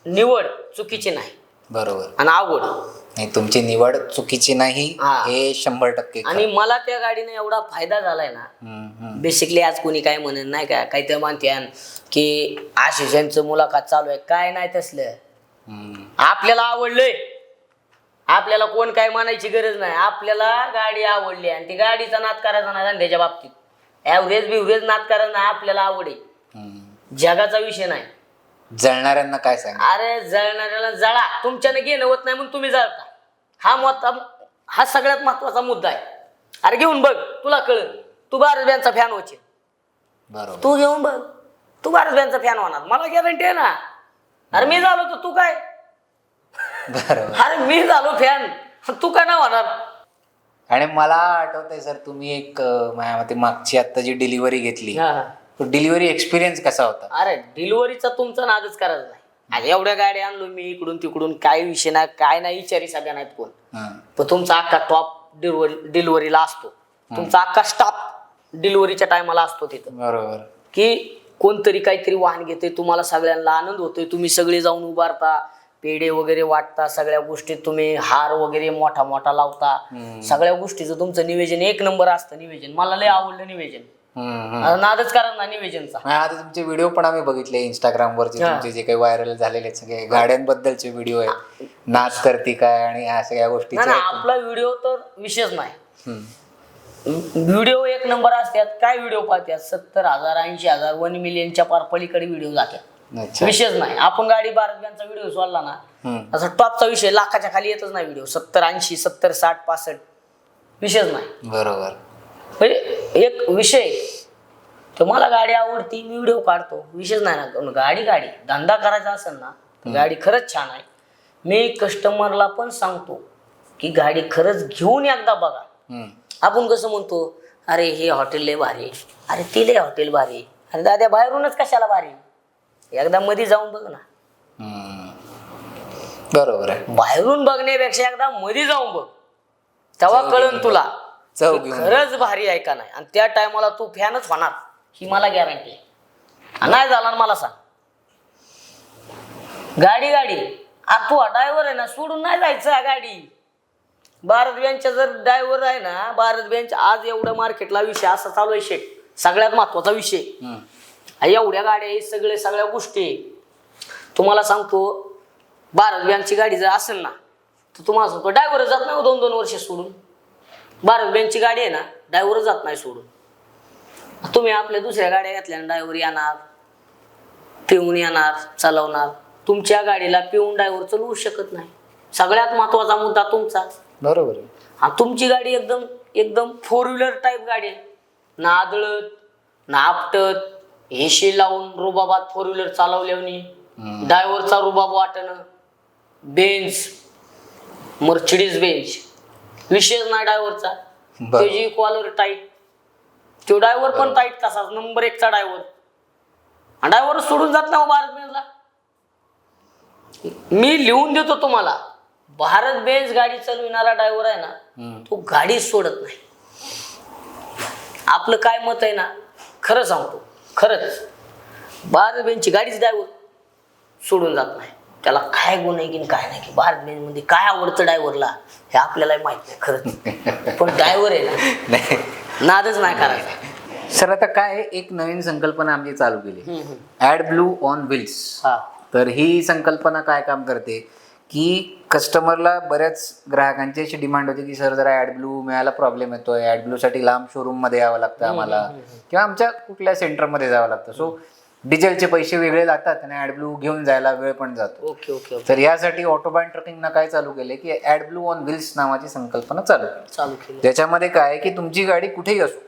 निवड चुकीची नाही. बरोबर. आणि आवड नाही, तुमची निवड चुकीची नाही हे 100% आणि मला त्या गाडीने एवढा फायदा झालाय ना. बेसिकली आज कोणी काय म्हणत नाही का, काही ते मानते की आशिष यांचं मुलाखत चालू आहे, काय नाही तसलं. आपल्याला आवडलंय, आपल्याला कोण काय मानायची गरज नाही. आपल्याला गाडी आवडली आणि ती गाडीचा नाद करायचा नाही धंद्याच्या बाबतीत. ऍव्हरेज बिव्हरेज नाद करायचा नाही, आपल्याला आवडे, जगाचा विषय नाही. जळणाऱ्यांना काय सांग, अरे जळणाऱ्याला जळा, तुमच्याने घेणं होत नाही म्हणून तुम्ही जळता. हा सगळ्यात महत्वाचा मुद्दा आहे. अरे घेऊन बघ, तुला कळलं. तू भारत बेंजचा फॅन होशील, बरोबर. तू घेऊन बघ, तू भारत बेंजचा फॅन होणार, मला गॅरंटी आहे ना. अरे मी झालो तर तू काय, बरोबर. अरे मी झालो फॅन, तू काय नाही होणार. आणि मला आठवतंय सर, तुम्ही एक माझ्या मते मागची आता जी डिलिव्हरी घेतली, तो डिलिव्हरी एक्सपिरियन्स कसा होता? अरे डिलिव्हरीचा तुमचा नादच करायचा नाही. आज एवढ्या गाड्या आणलो मी इकडून तिकडून, काय विषय नाही, काय नाही विचारी सगळ्या नाहीत कोण. पण तुमचा अख्खा टॉप डिलिव्हरीला असतो, तुमचा अख्खा स्टाफ डिलिव्हरीच्या टायमाला असतो तिथं. बरोबर. की कोणतरी काहीतरी वाहन घेते, तुम्हाला सगळ्यांना आनंद होतोय, तुम्ही सगळे जाऊन उभारता, पेढे वगैरे वाटता, सगळ्या गोष्टी तुम्ही हार वगैरे मोठा मोठा लावता, सगळ्या गोष्टीचं तुमचं निवेदन एक नंबर असतं. निवेदन मला लय आवडलं निवेदन. नादच करा ना निवेदनचा. आता तुमचे व्हिडिओ पण आम्ही बघितले Instagram वरचे, तुमचे जे काही व्हायरल झालेले सगळे गाड्यांबद्दलचे व्हिडिओ आहेत, नाच करती काय आणि ह्या सगळ्या गोष्टी. आपला व्हिडिओ तर विषयच नाही. व्हिडिओ एक नंबर असतात. काय व्हिडिओ पाहतात, 70,000 80,000 1 मिलियनच्या पार पलीकडे व्हिडिओ जातात. विषयच नाही. आपण गाडी भारतव्यांचा व्हिडिओ सोडला ना, असा टॉपचा विषय लाखाच्या खाली येतच नाही व्हिडिओ. 70 80 70 60 65 विषयच नाही. बरोबर. म्हणजे एक विषय तर मला गाडी आवडती, मी व्हिडिओ काढतो, विषयच नाही ना. गाडी धंदा करायचा असेल ना तर गाडी खरंच छान आहे. मी कस्टमरला पण सांगतो की गाडी खरंच घेऊन एकदा बघा. आपण कसं म्हणतो, अरे हे हॉटेल लय भारी, अरे ती लय हॉटेल भारी, अरे दादा बाहेरूनच कशाला भारी, एकदा मध्ये जाऊन बघ ना. बरोबर आहे. बाहेरून बघण्यापेक्षा एकदा मध्ये जाऊन बघ, तेव्हा कळन तुला खरंच भारी आहे का नाही. आणि त्या टायमाला तू फॅनच होणार, ही मला गॅरंटी आहे. नाही झाला ना मला सांग. गाडी अरे तू ड्रायव्हर आहे ना, सोडून नाही जायचं. गाडी भारत बँकचा जर ड्रायव्हर आहे ना, भारत बँक आज एवढं मार्केटला विषय असा चालू आहे शेट, सगळ्यात महत्वाचा विषय. एवढ्या गाड्या सगळ्या गोष्टी तुम्हाला सांगतो. भारत बँकची गाडी जर असेल ना तर तुम्हाला सांगतो ड्रायव्हर जात नाही 2-2 वर्ष सोडून. भारत बँकची गाडी आहे ना, ड्रायव्हर जात नाही सोडून. तुम्ही आपल्या दुसऱ्या गाड्या घेतल्या, ड्रायव्हर येणार, पिऊन येणार, चालवणार. तुमच्या गाडीला पिऊन ड्रायव्हर चालवू शकत नाही. सगळ्यात महत्वाचा मुद्दा तुमचा. बरोबर. आणि तुमची गाडी एकदम 4 व्हीलर टाईप गाडी आहे. ना आदळत ना आपटत, एशी लावून रुबाबात 4 व्हीलर चालवल्याने ड्रायव्हरचा रुबाब वाटणं. बेंज, मर्सिडीज बेंज विषयच नाही ड्रायव्हरचा. त्याची कॉलर टाईट, तो ड्रायव्हर पण टाईट तसाच, नंबर 1चा ड्रायव्हर. ड्रायव्हर सोडून जात नाही भारत बेंजला. मी लिहून देतो तुम्हाला, भारत बेंज गाडी चालविणारा ड्रायव्हर आहे ना, तो गाडी सोडत नाही. आपलं काय मत आहे ना, खरं सांगतो, खरंच भारत बेंजची गाडीच ड्रायव्हर सोडून जात नाही. त्याला काय गुण आहे की काय नाही, की भारत बेंज मध्ये काय आवडतं ड्रायव्हरला हे आपल्याला माहित नाही खरंच. पण ड्रायव्हर आहे ना, नादच नाही करायचा. सर आता काय एक नवीन संकल्पना आमची चालू केली, ऍड ब्लू ऑन व्हील्स. तर ही संकल्पना काय काम करते की कस्टमरला, बऱ्याच ग्राहकांची अशी डिमांड होती की सर जरा ऍड ब्लू मिळायला प्रॉब्लेम येतोय, ऍड ब्लू साठी लांब शोरूम मध्ये यावं लागतं आम्हाला, किंवा आमच्या कुठल्या सेंटरमध्ये जावं लागतं. सो डिझेलचे पैसे वेगळे लागतात आणि ऍड ब्लू घेऊन जायला वेळ पण जातो. ओके. तर यासाठी ऑटोबाईन ट्रकिंगनं काय चालू केले की ऍड ब्लू ऑन व्हील्स नावाची संकल्पना चालू केली. त्याच्यामध्ये काय की तुमची गाडी कुठेही असो,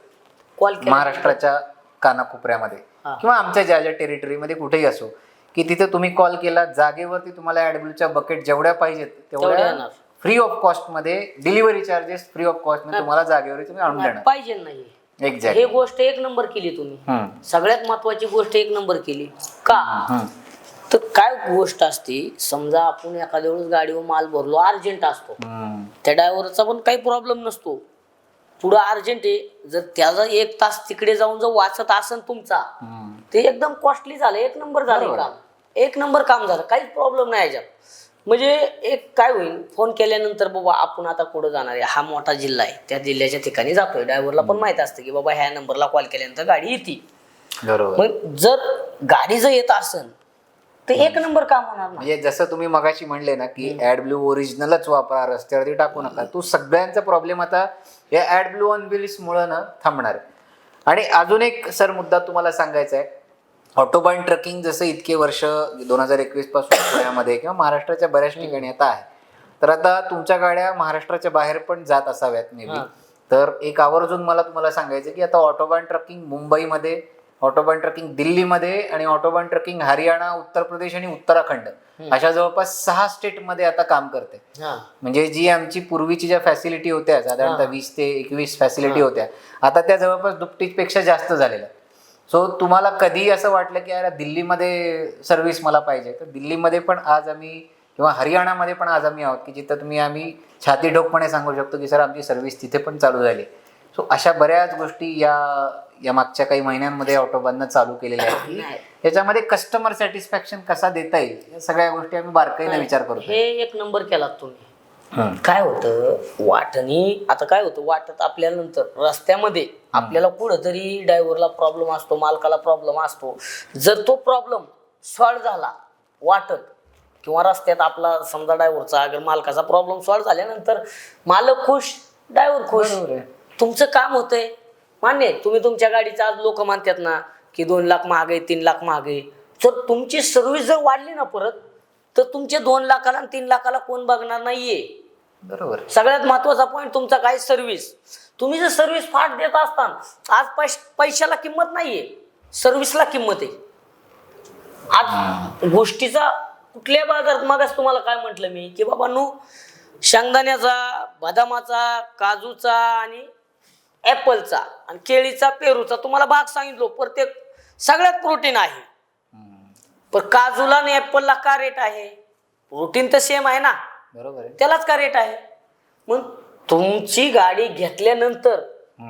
महाराष्ट्राच्या कानाकोपऱ्यामध्ये किंवा आमच्या ज्या टेरिटरीमध्ये कुठेही असो, की तिथे तुम्ही कॉल केला, जागेवरती तुम्हाला ऍड ब्लूच्या बकेट जेवढ्या पाहिजेत तेवढ्या फ्री ऑफ कॉस्ट मध्ये, delivery charges free of cost मध्ये तुम्हाला जागेवर तुम्ही आणून देणार. पाहिजे नाही. एक्झॅक्टली. हे गोष्ट एक नंबर केली तुम्ही. सगळ्यात महत्वाची गोष्ट एक नंबर केली का, तर काय गोष्ट असते, समजा आपण एखाद्या वेळेस गाडीवर माल भरलो, अर्जंट असतो, त्या ड्रायव्हरचा पण काही प्रॉब्लेम नसतो, पुढं अर्जंट आहे, जर त्याचा 1 तास तिकडे जाऊन जर वाचत असेल तुमचा, ते एकदम कॉस्टली झालं. एक नंबर झालं काम, एक नंबर काम झालं, काहीच प्रॉब्लेम नाही याच्यात. म्हणजे एक काय होईल, फोन केल्यानंतर बाबा आपण आता कुठं जाणार आहे, हा मोठा जिल्हा आहे, त्या जिल्ह्याच्या ठिकाणी जातोय, ड्रायव्हरला पण माहित असतं की बाबा ह्या नंबरला कॉल केल्यानंतर गाडी येते. बरोबर. मग जर गाडी जर येत असेल तर एक नंबर काम होणार ना. म्हणजे जसं तुम्ही मगाशी म्हणले ना की ऍड ब्लू ओरिजिनलच वापरा, रस्त्यावरती टाकू नका, तो सगळ्यांचा प्रॉब्लेम आता या ऍड ब्लू ऑन व्हील्स मुळे ना थांबणार. आणि अजून एक सर मुद्दा तुम्हाला सांगायचा आहे, ऑटोबाईन ट्रकिंग जसं इतके वर्ष 2021 पासून पुण्यामध्ये किंवा महाराष्ट्राच्या बऱ्याच ठिकाणी आता आहे, तर आता तुमच्या गाड्या महाराष्ट्राच्या बाहेर पण जात असाव्यात मे बी. तर एक आवर्जून मला तुम्हाला सांगायचं की आता ऑटोबाईन ट्रकिंग मुंबईमध्ये, ऑटोबाईन ट्रकिंग दिल्लीमध्ये आणि ऑटोबाईन ट्रकिंग हरियाणा, उत्तर प्रदेश आणि उत्तराखंड अशा जवळपास 6 स्टेटमध्ये आता काम करते. हा. म्हणजे जी आमची पूर्वीची ज्या फॅसिलिटी होत्या साधारणतः 20 ते 21 फॅसिलिटी होत्या, आता त्या जवळपास दुप्पटीपेक्षा जास्त झालेल्या. सो तुम्हाला कधी असं वाटलं की यार दिल्लीमध्ये सर्व्हिस मला पाहिजे, तर दिल्लीमध्ये पण आज आम्ही किंवा हरियाणामध्ये पण आज आम्ही आहोत की जिथं आम्ही छाती ठोकपणे सांगू शकतो की सर आमची सर्व्हिस तिथे पण चालू झाली. सो अशा बऱ्याच गोष्टी या मागच्या काही महिन्यांमध्ये ऑटोबाननं चालू केलेल्या आहेत. नाही. याच्यामध्ये कस्टमर सॅटिस्फॅक्शन कसा देता येईल या सगळ्या गोष्टी आम्ही बारकाईने विचार करतो. हे एक नंबर केला तुम्ही. काय होतं वाटणी, आता काय होतं वाटत आपल्यानंतर रस्त्यामध्ये आपल्याला कुठंतरी ड्रायव्हरला प्रॉब्लेम असतो, मालकाला प्रॉब्लेम असतो. जर तो प्रॉब्लेम सॉल्व्ह झाला वाटत किंवा रस्त्यात आपला समजा ड्रायव्हरचा अगर मालकाचा प्रॉब्लेम सॉल्व्ह झाल्यानंतर मालक खुश, ड्रायव्हर खुश. तुमचं काम होतंय मान्य आहे. तुम्ही तुमच्या गाडीचा आज लोक मानतात ना की 2 लाख महाग आहे, 3 लाख महाग आहे. जर तुमची सर्व्हिस जर वाढली ना परत, तर तुमचे 2 लाखाला आणि 3 लाखाला कोण बघणार नाहीये. बरोबर. सगळ्यात महत्वाचा पॉईंट तुमचा काय सर्व्हिस. तुम्ही जर सर्व्हिस फास्ट देत असताना आज पैशाला किंमत नाहीये, सर्व्हिसला किंमत आहे. आज गोष्टीचा कुठल्या बाजारात मागास तुम्हाला काय म्हटलं मी की बाबांनो, शेंगदाण्याचा, बदामाचा, काजूचा आणि ऍपलचा आणि केळीचा, पेरूचा तुम्हाला भाग सांगितलो. प्रत्येक सगळ्यात प्रोटीन आहे. पण काजूला आणि ऍपलला का रेट आहे? प्रोटीन तर सेम आहे ना, बरोबर आहे. त्यालाच का रेट आहे? मग तुमची गाडी घेतल्यानंतर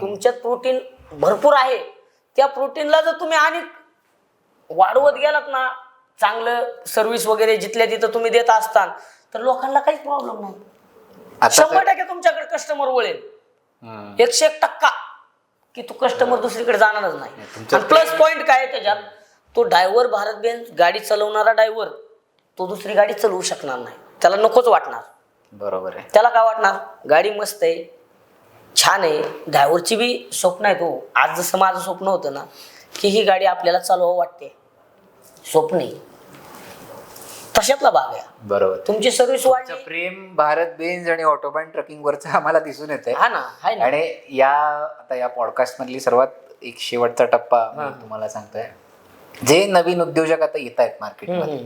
तुमच्यात प्रोटीन भरपूर आहे. त्या प्रोटीनला जर तुम्ही आणि वाढवत गेलात ना, चांगलं सर्व्हिस वगैरे जिथल्या तिथं तुम्ही देत असताल, तर लोकांना काहीच प्रॉब्लेम नाही. 100% तुमच्याकडे कस्टमर वळेल. 101% की तू कस्टमर दुसरीकडे जाणारच नाही. आणि प्लस पॉइंट काय आहे त्याच्यात, तो ड्रायव्हर भारत बेंज गाडी चालवणारा ड्रायव्हर तो दुसरी गाडी चालवू शकणार नाही. त्याला नकोच वाटणार. बरोबर आहे. त्याला काय वाटणार, गाडी मस्त आहे, छान आहे. ड्रायव्हरची बी स्वप्न आहे. तो आज जसं माझं स्वप्न होतं ना की ही गाडी आपल्याला चालवावं वाटते, स्वप्न आहे, तशातला भाग आहे. बरोबर. तुमची सर्व्हिस वाढली. प्रेम भारत बेंज आणि ऑटोबान ट्रकिंग वरचं आम्हाला दिसून येतंय. हा ना, आहे ना. आणि या पॉडकास्ट मधली सर्वात एक शेवटचा टप्पा मी तुम्हाला सांगतोय. जे नवीन उद्योजक आता येत आहेत मार्केटमध्ये,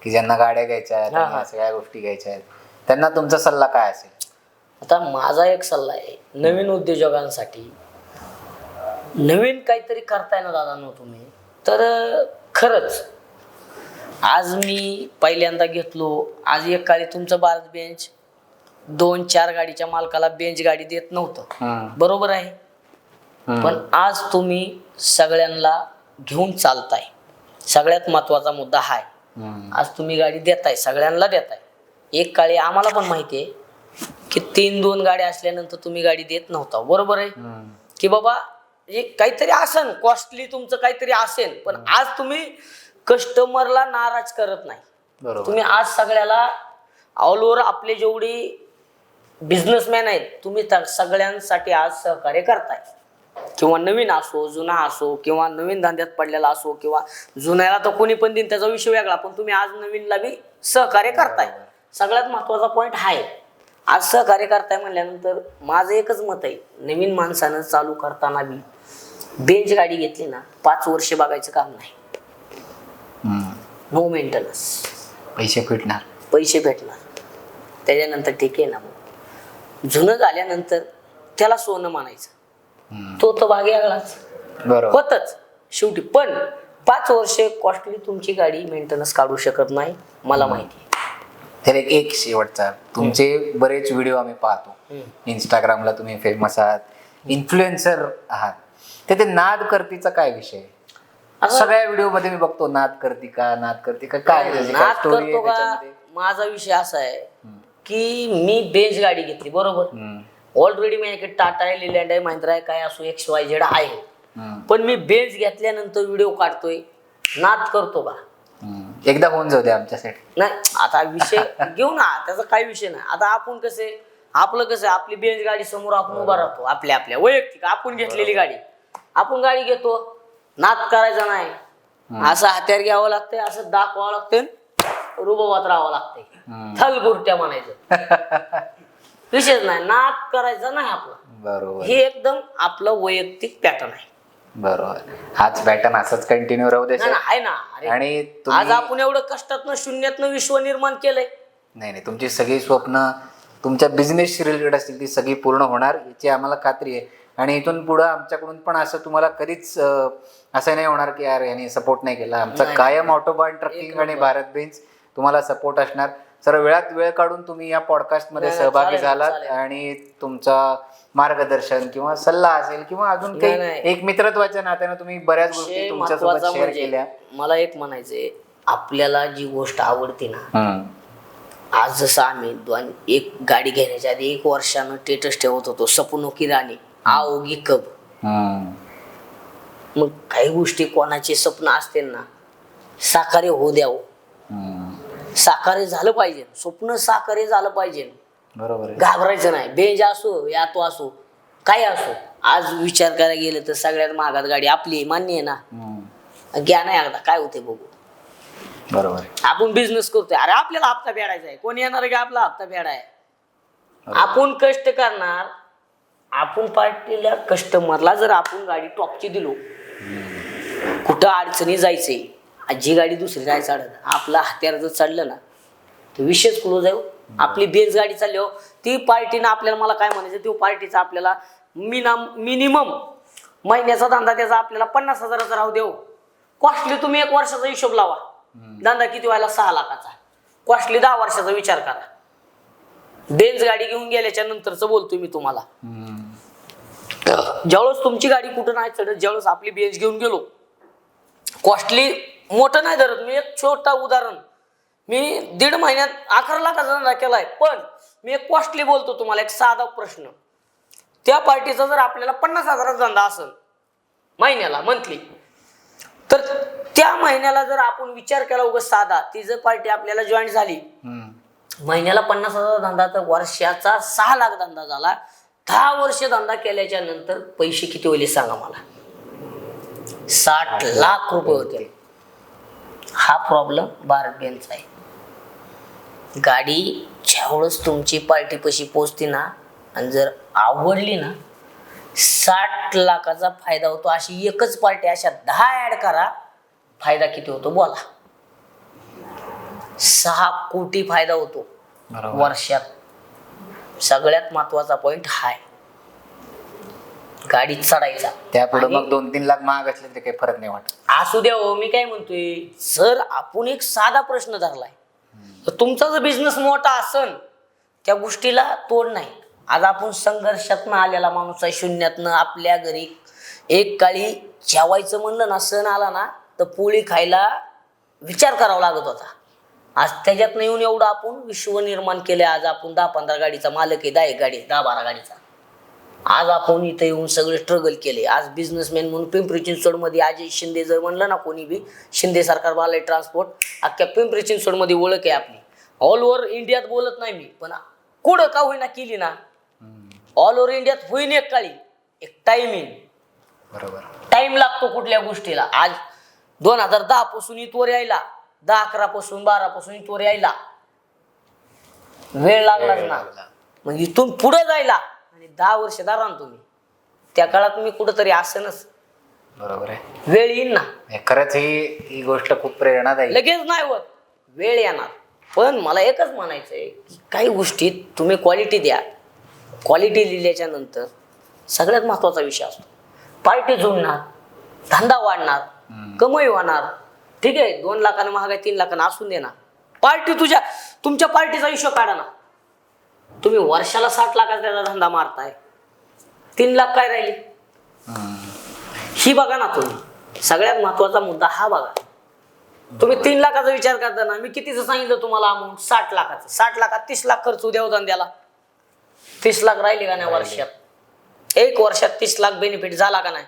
की ज्यांना गाड्या घ्यायच्या आहेत आणि सगळ्या गोष्टी घ्यायच्या आहेत, त्यांना तुमचा सल्ला काय असेल? आता माझा एक सल्ला आहे नवीन उद्योजकांसाठी, नवीन काहीतरी करताय ना दादा तुम्ही, तर खरंच आज मी पहिल्यांदा घेतलो. आज एक काळी तुमचं भारत बेंच 2-4 गाडीच्या मालकाला बेंच गाडी देत नव्हतं, बरोबर आहे. पण आज तुम्ही सगळ्यांना घेऊन चालताय. सगळ्यात महत्वाचा मुद्दा हा आहे. आज तुम्ही गाडी देताय, सगळ्यांना देताय. एक काळी आम्हाला पण माहिती आहे की 3-2 गाड्या असल्यानंतर तुम्ही गाडी देत नव्हता, बरोबर आहे. की बाबा एक काहीतरी असेल, कॉस्टली तुमचं काहीतरी असेल, पण आज तुम्ही कस्टमरला नाराज करत नाही. तुम्ही आज सगळ्याला ऑल ओव्हर आपले जेवढी बिझनेसमॅन आहेत, तुम्ही सगळ्यांसाठी आज सहकार्य करताय. किंवा नवीन असो, जुना असो, किंवा नवीन धंद्यात पडलेला असो, किंवा जुन्याला तर कोणी पण देईन त्याचा विषय वेगळा, पण तुम्ही आज नवीनला बी सहकार्य करताय. सगळ्यात महत्वाचा पॉईंट हा आहे. आज सहकार्य करताय म्हणल्यानंतर माझं एकच मत आहे, नवीन माणसानं चालू करताना बी बेंच गाडी घेतली ना, 5 वर्ष बघायचं काम नाही. नो मेंटेनन्स, पैसे भेटणार त्याच्यानंतर ठीक आहे ना. मग जुनं झाल्यानंतर त्याला सोनं मानायचं, तो तर भाग वेगळाच होतच शेवटी. पण 5 वर्षे कॉस्टली तुमची गाडी मेंटेनन्स काढू शकत नाही, मला माहिती आहे. तर एक शेवटचा, तुमचे बरेच व्हिडिओ आम्ही पाहतो, इंस्टाग्रामला तुम्ही फेमस आहात, इन्फ्लुएन्सर आहात. ते नाद करतीचा काय विषय? सगळ्या व्हिडिओ मध्ये मी बघतो नाद करती का काय नाद करतो का. माझा विषय असा आहे की मी बेंच गाडी घेतली, बरोबर. ऑलरेडी माझ्याकडे टाटा आहे, लिलँड आहे, महिंद्रा आहे, काय असो, XYZ आहे. पण मी बेंच घेतल्यानंतर व्हिडिओ काढतोय, नाद करतो का? एकदा होऊन जाऊ दे आमच्यासाठी. नाही, आता विषय घेऊ ना, त्याचा काही विषय नाही. आता आपण आपलं कसं, आपली बेंच गाडी समोर आपण उभा राहतो, आपल्या वैयक्तिक आपण घेतलेली गाडी, आपण गाडी घेतो, नाद करायचा नाही. असं हात्यार घ्यावं लागतंय, असं दाखवावं लागतंय, रुबाबात राहावं लागतंय, थलगुरट्या म्हणायचं. विशेष नाही, नाद करायचा नाही आपला. बरोबर. हे एकदम आपलं वैयक्तिक पॅटर्न आहे. बरोबर. हाच पॅटर्न असाच कंटिन्यू राहू दे नाही सर. ना, आहे ना. अरे, आणि आज तुम्ही आपण एवढं कष्टातनं शून्यातनं विश्व निर्माण केलंय. नाही नाही, तुमची सगळी स्वप्न तुमच्या बिझनेसशी रिलेटेड असतील ती सगळी पूर्ण होणार याची आम्हाला खात्री आहे. आणि इथून पुढं आमच्याकडून पण असं तुम्हाला कधीच असं नाही होणार की यार यांनी सपोर्ट नाही केला. आमचा नाही, कायम ऑटोबान ट्रकिंग आणि भारत बेंच तुम्हाला सपोर्ट असणार. सर वेळात वेळ काढून तुम्ही या पॉडकास्टमध्ये नाही, सहभागी चालेल, झालात चालेल. आणि तुमचा मार्गदर्शन किंवा सल्ला असेल किंवा अजून नाही, काही नाही. एक मित्रत्वाच्या नात्यानं तुम्ही बऱ्याच गोष्टी विषय तुमच्यासोबत महत्वाचा शेअर म्हणजे केल्या. मला एक म्हणायचंय, आपल्याला जी गोष्ट आवडते ना, हम्म. आज जसं आम्ही एक गाडी घेण्याच्या आधी 1 वर्षानं स्टेटस ठेवत होतो, सपनो की राणी आओगी कब. हम्म. मग काही गोष्टी कोणाचे स्वप्न असतील ना, साकारे होऊ द्यावं. हम्म. साकारे झालं पाहिजे, स्वप्न साकारे झालं पाहिजे. बरोबर आहे. घाबरायचं नाही. बेंज असो या तो असो, काय असो. आज विचार करायला गेलं तर सगळ्यात महागात गाडी आपली आहे, मान्य आहे ना. हम्म. घ्या नाही एकदा, काय होते बघू. बरोबर आहे. आपण बिझनेस करतोय, अरे आपल्याला हप्ता फेडायचा आहे, कोणी येणार आहे का आपला हप्ता फेडाय. आपण कष्ट करणार. आपण पार्टीला कस्टमरला जर आपण गाडी टॉपची दिलो, कुठं अडचणी जायचंय, जी गाडी दुसरी जायचं अडत, आपला हत्यार जर चढलं ना तर विषयच क्लोज आहे. आपली बेस गाडी चालली हो, ती पार्टीनं आपल्याला, मला काय म्हणायचं, तो पार्टीचा आपल्याला मिनिमम महिन्याचा धंदा त्याचा आपल्याला 50,000चा राहू देऊ. कॉस्टली तुम्ही 1 वर्षाचा हिशोब लावा. धंदा किती व्हायला 6 लाखाचा. कॉस्टली 10 वर्षाचा विचार करा. बेंज गाडी घेऊन गेल्याच्या नंतरच बोलतोय मी तुम्हाला. ज्यावेळेस तुमची गाडी कुठं नाही चढत, ज्यावेळेस आपली बेंज घेऊन गेलो, कॉस्टली मोठं नाही धरत मी. एक छोटा उदाहरण, मी 1.5 महिन्यात 11 लाखाचा धंदा केलाय. पण मी एक कॉस्टली बोलतो तुम्हाला, एक साधा प्रश्न. त्या पार्टीचा जर आपल्याला 50,000चा धंदा असेल महिन्याला, मंथली, तर त्या महिन्याला जर आपण विचार केला उगाच साधा, ती जर पार्टी आपल्याला जॉईन झाली, महिन्याला 50,000 धंदा, तर वर्षाचा 6 लाख धंदा झाला. 10 वर्ष धंदा केल्याच्या नंतर पैसे किती होईल सांगा मला. 60 लाख रुपये होते. हा प्रॉब्लेम भारत बेंचचा आहे. गाडी ज्यावेळेस तुमची पार्टी पशी पोचते ना, आणि जर आवडली ना, 60 लाखाचा फायदा होतो. अशी एकच पार्टी, अशा 10 ऍड करा, फायदा किती होतो बोला. 6 कोटी फायदा होतो वर्षात. सगळ्यात महत्वाचा पॉइंट हाय गाडी चढायचा. त्यापुढे मग 2-3 लाख महाग असले तरी काही फरक नाही वाटत. असू द्या हो. मी काय म्हणतोय, सर आपण एक साधा प्रश्न धरलाय. तर तुमचा जर बिझनेस मोठा असन, त्या गोष्टीला तोड नाही. आज आपण संघर्षातनं आलेला माणूस आहे, शून्यातनं. आपल्या घरी एक काळी जेवायचं म्हणलं ना, सण आला ना, तर पोळी खायला विचार करावा लागत होता. आज त्याच्यातनं येऊन एवढं आपण विश्व निर्माण केले. आज आपण 10-15 गाडीचा मालक आहे, 10 गाडी, 10-12 गाडीचा. आज आपण इथं येऊन सगळे स्ट्रगल केले. आज बिझनेसमॅन म्हणून पिंपरी चिंचवडमध्ये अजय शिंदे जर म्हणलं ना, कोणी बी शिंदे सरकार बालाय ट्रान्सपोर्ट, अख्ख्या पिंपरी चिंचवडमध्ये ओळख आहे आपली. ऑल ओव्हर इंडियात बोलत नाही मी, पण कुठं का होईना केली ना, ऑल ओव्हर इंडियात होईन एक काळी. एक टाइम येईल. बरोबर. टाइम लागतो कुठल्या गोष्टीला. आज 2010 पासून इथवर यायला, 10-11 पासून 12 पासून इथवर यायला वेळ लागलाच ना. मग इथून पुढे जायला आणि 10 वर्ष दारा ना तुम्ही. त्या काळात मी कुठंतरी असनच. बरोबर आहे. वेळ येईल ना. खरंच ही गोष्ट खूप प्रेरणादायी. लगेच नाही होत, वेळ येणार. पण मला एकच म्हणायचंय की काही गोष्टीत तुम्ही क्वालिटी द्या. क्वालिटी दिल्याच्या नंतर सगळ्यात महत्वाचा विषय असतो, पार्टी जुळणार, धंदा वाढणार, कमाई होणार. ठीक आहे, 2 लाखानं महागाई 3 लाखानं असून दे ना. पार्टी तुमच्या पार्टीचा हिशोब काढा ना. तुम्ही वर्षाला 60 लाखाचा त्याचा धंदा मारताय, 3 लाख काय राहिले ही बघा ना तुम्ही. सगळ्यात महत्वाचा मुद्दा हा बघा. तुम्ही 3 लाखाचा विचार करताना मी कितीचं सांगितलं तुम्हाला अमाऊंट, 60 लाखाचं. 60 लाखात 30 लाख खर्च उद्या धंद्याला, 30 लाख राहिले का नाही वर्षात. 1 वर्षात 30 लाख बेनिफिट झाला का नाही.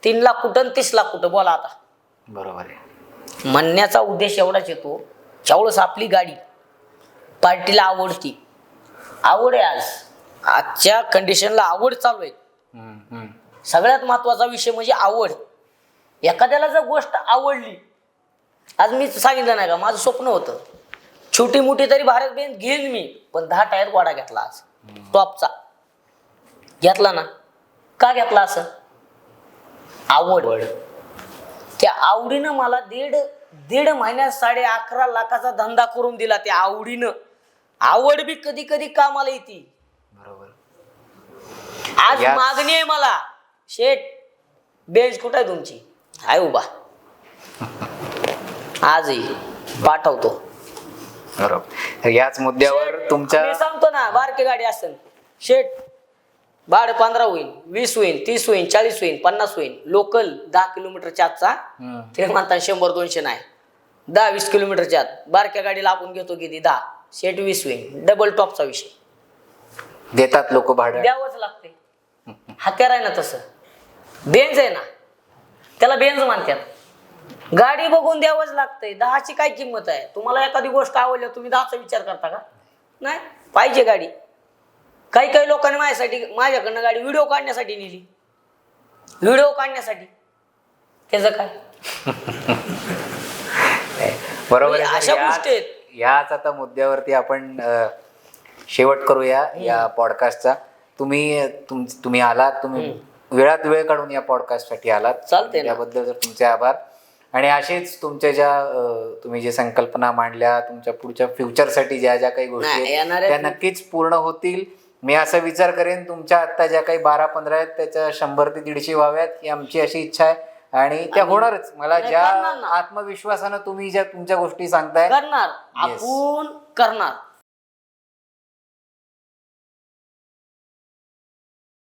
3 लाख कुठं 30 लाख कुठं बोला आता. बरोबर आहे. म्हणण्याचा उद्देश एवढाच येतो, ज्यावेळेस आपली गाडी पार्टीला आवडती, आवड आहे आजच्या कंडिशनला आवड चालू आहे. सगळ्यात महत्वाचा विषय म्हणजे आवड. एखाद्याला जर गोष्ट आवडली, आज मी सांगितलं नाही का, माझं स्वप्न होतं छोटी मोठी तरी भारत बेंच घेईन मी, पण 10 टायर वाडा घेतला आज टॉपचा. घेतला ना, का घेतला असं, आवड. त्या आवडीनं मला दीड महिन्यात 11.5 लाखाचा धंदा करून दिला. त्या आवडीनं. आवड बी कधी कधी कामाला येते. बरोबर. आज मागणी आहे मला, शेठ बेंच कुठे आहे तुमची? आहे उभा, आजही पाठवतो. बरोबर. याच मुद्द्यावर तुमच्या मी सांगतो ना, बारकी गाडी असेल शेठ भाडं 15 होईल, 20 होईल, 30 होईल, 40 होईल, 50 होईल. लोकल 10 किलोमीटरच्या आतचा ते म्हणतात 100-200 नाही, 10-20 किलोमीटरच्या आत बारक्या गाडीला आपण घेतो किती? 10. शेठ 20 होईल. डबल टॉपचा विषय. देतात लोक भाडं, द्यावंच लागते. हत्यार आहे ना तसं. बेंज आहे ना, त्याला बेंज म्हणतात. गाडी बघून द्यावंच लागतंय. 10ची काय किंमत आहे? तुम्हाला एखादी गोष्ट आवडली, तुम्ही 10चा विचार करता का? नाही. पाहिजे गाडी. काही लोकांनी माझ्याकडनं गाडी व्हिडिओ काढण्यासाठी नेली. व्हिडिओ काढण्यासाठी. त्याचं काय? बरोबर. अशा गोष्टी आहेत. याच आता मुद्द्यावरती आपण शेवट करूया या पॉडकास्टचा. तुम्ही आलात, तुम्ही वेळात वेळ काढून या पॉडकास्ट साठी आलात, चालतंय ना. त्याबद्दल तुमचे आभार. आणि असेच तुमच्या तुम्ही जे संकल्पना मांडल्या, तुमच्या पुढच्या फ्युचरसाठी ज्या काही गोष्टी आहेत त्या नक्कीच पूर्ण होतील. मी असा विचार करेन तुमच्या आता ज्या काही 12-15 आहेत त्याच्या 100 ते 150 व्हाव्यात, ही आमची अशी इच्छा आहे. आणि त्या होणारच. मला ज्या आत्मविश्वासानं तुम्ही ज्या तुमच्या गोष्टी सांगताय करणार, आपण करणार.